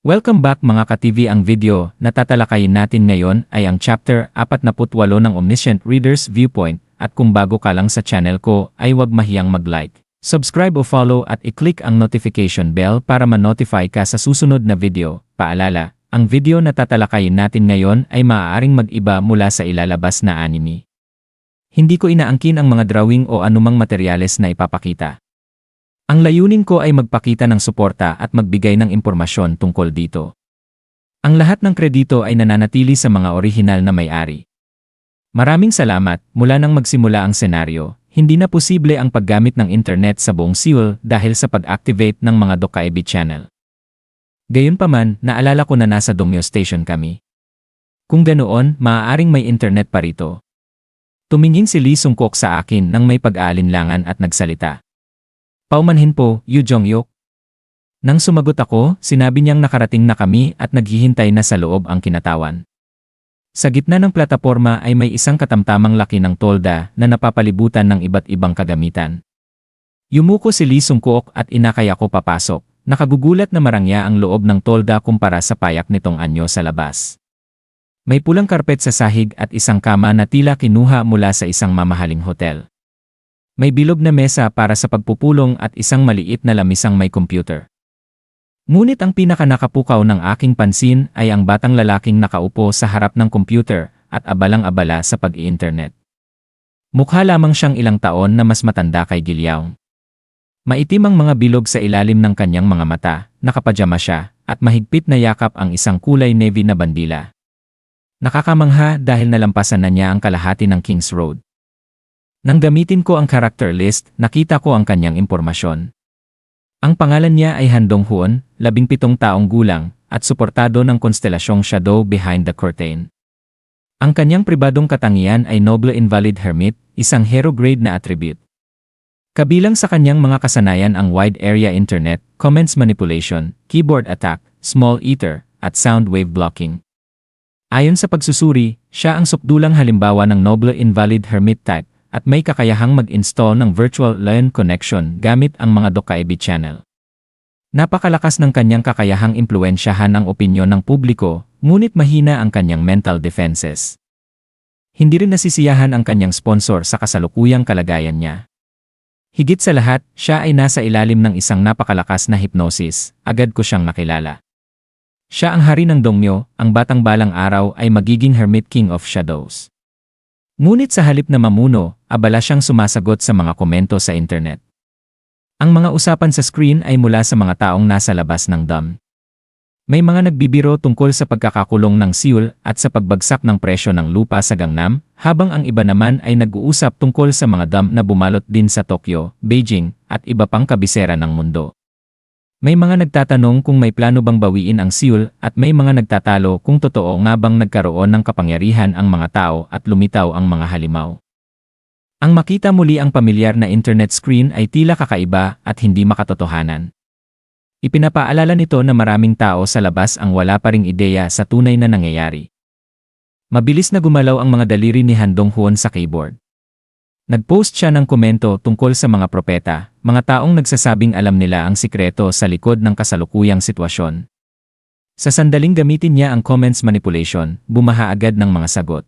Welcome back mga ka-TV. Ang video na tatalakayin natin ngayon ay ang Chapter 48 ng Omniscient Reader's Viewpoint, at kung bago ka lang sa channel ko ay huwag mahiyang mag-like, subscribe o follow at i-click ang notification bell para ma-notify ka sa susunod na video. Paalala, ang video na tatalakayin natin ngayon ay maaaring mag-iba mula sa ilalabas na anime. Hindi ko inaangkin ang mga drawing o anumang materyales na ipapakita. Ang layunin ko ay magpakita ng suporta at magbigay ng impormasyon tungkol dito. Ang lahat ng kredito ay nananatili sa mga orihinal na may-ari. Maraming salamat. Mula nang magsimula ang senaryo, hindi na posible ang paggamit ng internet sa buong Seoul dahil sa pag-activate ng mga Dokkaebi channel. Gayunpaman, naalala ko na nasa Dongmyo Station kami. Kung ganoon, maaaring may internet pa rito. Tumingin si Lee Sung-kook sa akin nang may pag-aalinlangan at nagsalita. Paumanhin po, Yoo Jong-hyuk. Nang sumagot ako, sinabi niyang nakarating na kami at naghihintay na sa loob ang kinatawan. Sa gitna ng plataporma ay may isang katamtamang laki ng tolda na napapalibutan ng iba't ibang kagamitan. Yumuko si Lee Sung-kook at inakay ako papasok. Nakagugulat na marangya ang loob ng tolda kumpara sa payak nitong anyo sa labas. May pulang karpet sa sahig at isang kama na tila kinuha mula sa isang mamahaling hotel. May bilog na mesa para sa pagpupulong at isang maliit na lamisang may computer. Ngunit ang pinakanakapukaw ng aking pansin ay ang batang lalaking nakaupo sa harap ng computer at abalang-abala sa pag-i-internet. Mukha lamang siyang ilang taon na mas matanda kay Gilyaong. Maitim ang mga bilog sa ilalim ng kanyang mga mata, nakapajama siya, at mahigpit na yakap ang isang kulay navy na bandila. Nakakamangha dahil nalampasan na niya ang kalahati ng Kings Road. Nang gamitin ko ang character list, nakita ko ang kanyang impormasyon. Ang pangalan niya ay Han Dong-hoon, 17 taong gulang, at suportado ng konstelasyong Shadow Behind the Curtain. Ang kanyang pribadong katangian ay Noble Invalid Hermit, isang hero grade na attribute. Kabilang sa kanyang mga kasanayan ang Wide Area Internet, Comments Manipulation, Keyboard Attack, Small Eater, at Sound Wave Blocking. Ayon sa pagsusuri, siya ang sukdulang halimbawa ng Noble Invalid Hermit type, at may kakayahang mag-install ng virtual LAN connection gamit ang mga Dokkaebi channel. Napakalakas ng kanyang kakayahang impluwensyahan ang opinyon ng publiko, ngunit mahina ang kanyang mental defenses. Hindi rin nasisiyahan ang kanyang sponsor sa kasalukuyang kalagayan niya. Higit sa lahat, siya ay nasa ilalim ng isang napakalakas na hypnosis. Agad ko siyang nakilala. Siya ang hari ng Dongmyo, ang batang balang araw ay magiging Hermit King of Shadows. Ngunit sa halip na mamuno, abala siyang sumasagot sa mga komento sa internet. Ang mga usapan sa screen ay mula sa mga taong nasa labas ng dam. May mga nagbibiro tungkol sa pagkakakulong ng Seoul at sa pagbagsak ng presyo ng lupa sa Gangnam, habang ang iba naman ay nag-uusap tungkol sa mga dam na bumalot din sa Tokyo, Beijing, at iba pang kabisera ng mundo. May mga nagtatanong kung may plano bang bawiin ang Seoul at may mga nagtatalo kung totoo nga bang nagkaroon ng kapangyarihan ang mga tao at lumitaw ang mga halimaw. Ang makita muli ang pamilyar na internet screen ay tila kakaiba at hindi makatotohanan. Ipinapaalala nito na maraming tao sa labas ang wala pa ring ideya sa tunay na nangyayari. Mabilis na gumalaw ang mga daliri ni Han Dong-hoon sa keyboard. Nag-post siya ng komento tungkol sa mga propeta, mga taong nagsasabing alam nila ang sikreto sa likod ng kasalukuyang sitwasyon. Sa sandaling gamitin niya ang comments manipulation, bumaha agad ng mga sagot.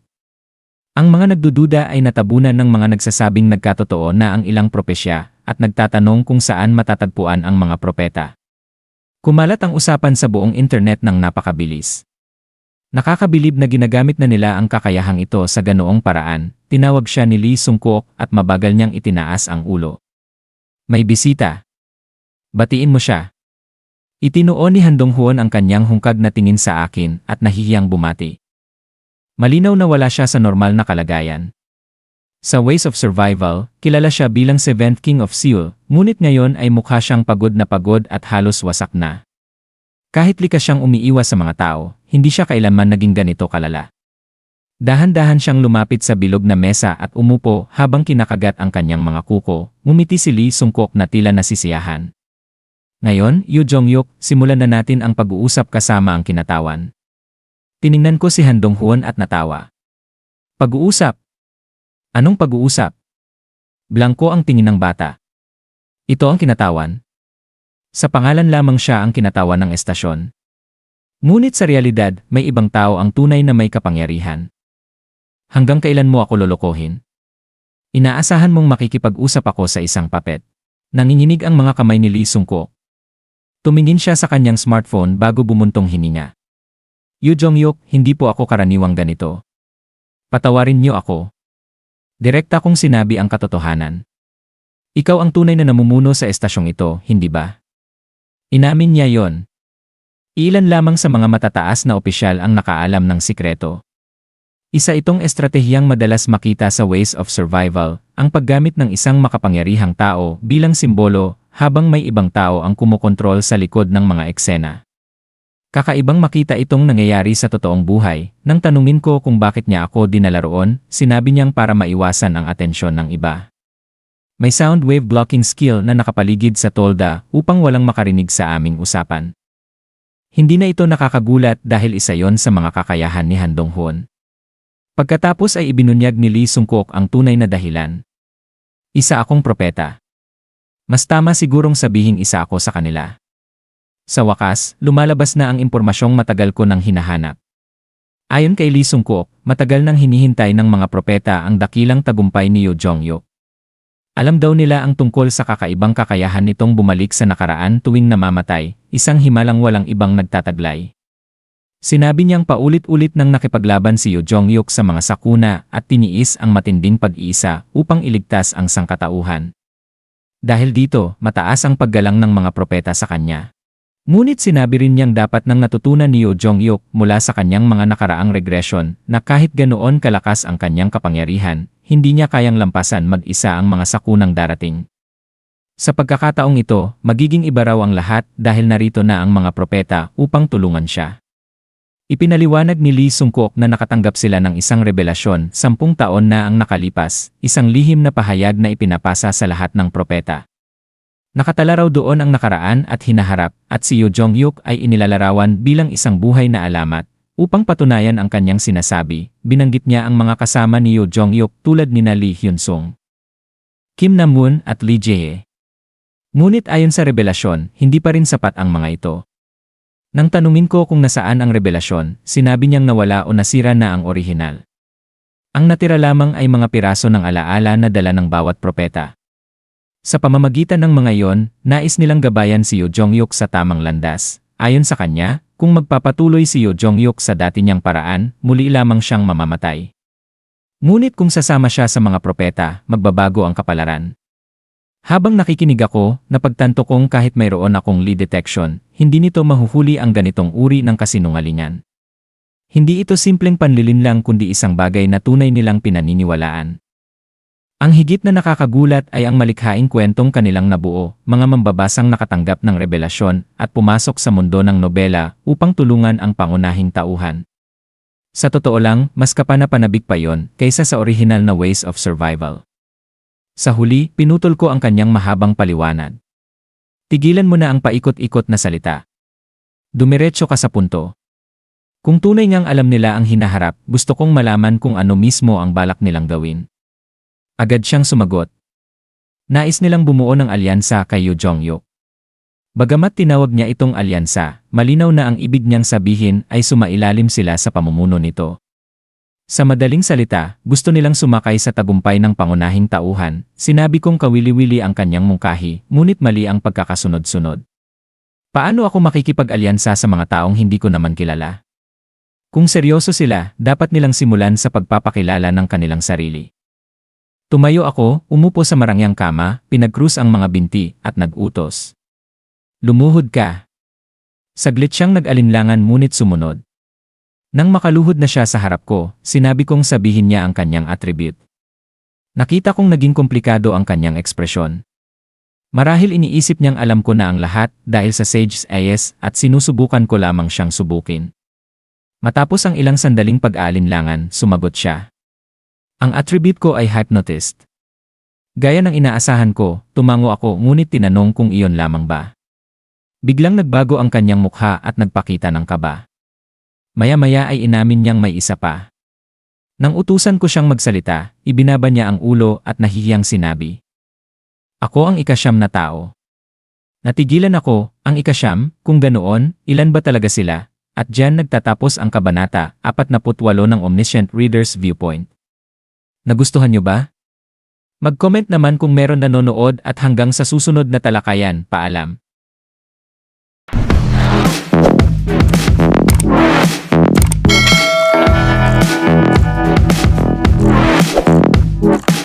Ang mga nagdududa ay natabunan ng mga nagsasabing nagkatotoo na ang ilang propesya at nagtatanong kung saan matatagpuan ang mga propeta. Kumalat ang usapan sa buong internet ng napakabilis. Nakakabilib na ginagamit na nila ang kakayahang ito sa ganoong paraan. Tinawag siya ni Lee Sung-kook at mabagal niyang itinaas ang ulo. May bisita. Batiin mo siya. Itinuon ni Han Dong-hoon ang kanyang hungkag na tingin sa akin at nahihiyang bumati. Malinaw na wala siya sa normal na kalagayan. Sa Ways of Survival, kilala siya bilang 7th King of Seoul, ngunit ngayon ay mukha siyang pagod na pagod at halos wasak na. Kahit likas siyang umiiwas sa mga tao, hindi siya kailanman naging ganito kalala. Dahan-dahan siyang lumapit sa bilog na mesa at umupo habang kinakagat ang kanyang mga kuko. Ngumiti si Lee Sung-kook na tila nasisiyahan. Ngayon, Yoo Jong-hyuk, simulan na natin ang pag-uusap kasama ang kinatawan. Tiningnan ko si Han Dong-hoon at natawa. Pag-uusap? Anong pag-uusap? Blanko ang tingin ng bata. Ito ang kinatawan. Sa pangalan lamang siya ang kinatawan ng estasyon. Ngunit sa realidad, may ibang tao ang tunay na may kapangyarihan. Hanggang kailan mo ako lolokohin? Inaasahan mong makikipag-usap ako sa isang papet. Nanginginig ang mga kamay ni Lee Sung-kook. Tumingin siya sa kanyang smartphone bago bumuntong hininga. Yoo Jong-hyuk, hindi po ako karaniwang ganito. Patawarin niyo ako. Direkta kong sinabi ang katotohanan. Ikaw ang tunay na namumuno sa estasyong ito, hindi ba? Inamin niya yon. Ilan lamang sa mga matataas na opisyal ang nakaalam ng sikreto. Isa itong estratehiyang madalas makita sa Ways of Survival, ang paggamit ng isang makapangyarihang tao bilang simbolo habang may ibang tao ang kumokontrol sa likod ng mga eksena. Kakaibang makita itong nangyayari sa totoong buhay. Nang tanungin ko kung bakit niya ako dinala roon, sinabi niyang para maiwasan ang atensyon ng iba. May sound wave blocking skill na nakapaligid sa tolda upang walang makarinig sa aming usapan. Hindi na ito nakakagulat dahil isa yon sa mga kakayahan ni Han Dong-hoon. Pagkatapos ay ibinunyag ni Lee Sung-kook ang tunay na dahilan. Isa akong propeta. Mas tama sigurong sabihing isa ako sa kanila. Sa wakas, lumalabas na ang impormasyong matagal ko nang hinahanap. Ayon kay Lee Sung-kook, matagal nang hinihintay ng mga propeta ang dakilang tagumpay ni Yoo Jong-hyuk. Alam daw nila ang tungkol sa kakaibang kakayahan nitong bumalik sa nakaraan tuwing namamatay, isang himalang walang ibang nagtataglay. Sinabi niyang paulit-ulit nang nakipaglaban si Yoo Jong-hyuk sa mga sakuna at tiniis ang matinding pag-iisa upang iligtas ang sangkatauhan. Dahil dito, mataas ang paggalang ng mga propeta sa kanya. Ngunit sinabi rin niyang dapat nang natutunan ni Yoo Jong-hyuk mula sa kanyang mga nakaraang regresyon na kahit ganoon kalakas ang kanyang kapangyarihan, hindi niya kayang lampasan mag-isa ang mga sakunang darating. Sa pagkakataong ito, magiging iba raw ang lahat dahil narito na ang mga propeta upang tulungan siya. Ipinaliwanag ni Lee Sung-kook na nakatanggap sila ng isang revelasyon 10 taon na ang nakalipas, isang lihim na pahayag na ipinapasa sa lahat ng propeta. Nakatala raw doon ang nakaraan at hinaharap, at si Yoo Jong-hyuk ay inilalarawan bilang isang buhay na alamat. Upang patunayan ang kanyang sinasabi, binanggit niya ang mga kasama ni Yoo Jong-hyuk tulad nina Lee Hyun-sung, Kim Nam-woon at Lee Jae. Ngunit ayon sa revelasyon, hindi pa rin sapat ang mga ito. Nang tanungin ko kung nasaan ang revelasyon, sinabi niyang nawala o nasira na ang orihinal. Ang natira lamang ay mga piraso ng alaala na dala ng bawat propeta. Sa pamamagitan ng mga iyon, nais nilang gabayan si Yoo Jong-hyuk sa tamang landas. Ayon sa kanya, kung magpapatuloy si Yoo Jong-hyuk sa dati niyang paraan, muli lamang siyang mamamatay. Ngunit kung sasama siya sa mga propeta, magbabago ang kapalaran. Habang nakikinig ako, napagtanto kong kahit mayroon akong lie detection, hindi nito mahuhuli ang ganitong uri ng kasinungalingan. Hindi ito simpleng panlilinlang kundi isang bagay na tunay nilang pinaniniwalaan. Ang higit na nakakagulat ay ang malikhaing kwentong kanilang nabuo, mga mambabasang nakatanggap ng revelasyon at pumasok sa mundo ng nobela upang tulungan ang pangunahing tauhan. Sa totoo lang, mas kapanapanabik pa yon kaysa sa orihinal na Ways of Survival. Sa huli, pinutol ko ang kanyang mahabang paliwanag. Tigilan mo na ang paikot-ikot na salita. Dumiretso ka sa punto. Kung tunay ngang alam nila ang hinaharap, gusto kong malaman kung ano mismo ang balak nilang gawin. Agad siyang sumagot. Nais nilang bumuo ng alyansa kay Yoo Jong-hyuk. Bagamat tinawag niya itong alyansa, malinaw na ang ibig niyang sabihin ay sumailalim sila sa pamumuno nito. Sa madaling salita, gusto nilang sumakay sa tagumpay ng pangunahing tauhan. Sinabi kong kawili-wili ang kanyang mungkahi, ngunit mali ang pagkakasunod-sunod. Paano ako makikipag-alyansa sa mga taong hindi ko naman kilala? Kung seryoso sila, dapat nilang simulan sa pagpapakilala ng kanilang sarili. Tumayo ako, umupo sa marangyang kama, pinagkrus ang mga binti, at nag-utos. Lumuhod ka. Saglit siyang nag-alinlangan ngunit sumunod. Nang makaluhod na siya sa harap ko, sinabi kong sabihin niya ang kanyang attribute. Nakita kong naging komplikado ang kanyang ekspresyon. Marahil iniisip niyang alam ko na ang lahat dahil sa Sage's Eyes at sinusubukan ko lamang siyang subukin. Matapos ang ilang sandaling pag-aalinlangan, sumagot siya. Ang attribute ko ay hypnotist. Gaya ng inaasahan ko, tumango ako ngunit tinanong kung iyon lamang ba. Biglang nagbago ang kanyang mukha at nagpakita ng kaba. Maya-maya ay inamin niyang may isa pa. Nang utusan ko siyang magsalita, ibinaba niya ang ulo at nahihiyang sinabi. Ako ang ika-9 na tao. Natigilan ako, ang ika-9, kung ganoon, ilan ba talaga sila? At diyan nagtatapos ang kabanata 48 ng Omniscient Reader's Viewpoint. Nagustuhan nyo ba? Mag-comment naman kung meron nanonood at hanggang sa susunod na talakayan, paalam.